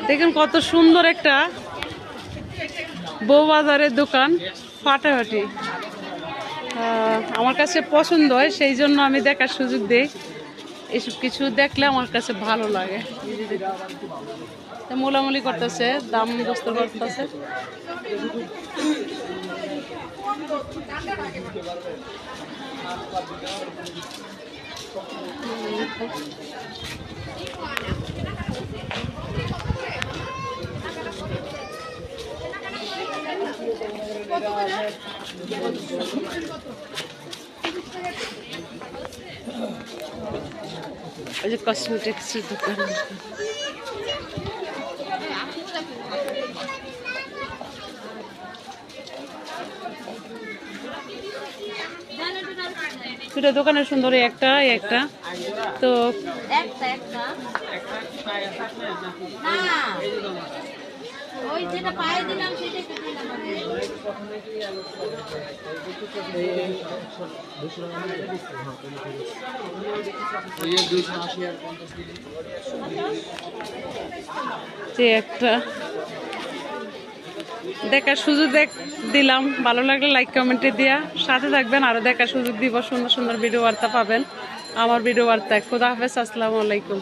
দেখুন কত সুন্দর একটা বউ বাজারের দোকান, ফাটাফাটি। আমার কাছে পছন্দ হয়, সেই জন্য আমি দেখার সুযোগ দিই। এসব কিছু দেখলে আমার কাছে ভালো লাগে। মোলামুলি করতেছে, দাম দস্ত করতেছে। এই যে কসমেটিক্সের দোকান। দুটো দোকানের সুন্দর, একটা একটা তো ওই যেটা পায়ে দিলাম সেটা একটা দেখার সুযোগ দিলাম। ভালো লাগলে লাইক কমেন্টে দিয়া সাথে থাকবেন, আরো দেখার সুযোগ দিব। সুন্দর সুন্দর ভিডিও বার্তা পাবেন আমার ভিডিও বার্তায়। খোদা হাফেজ, আসসালামু আলাইকুম।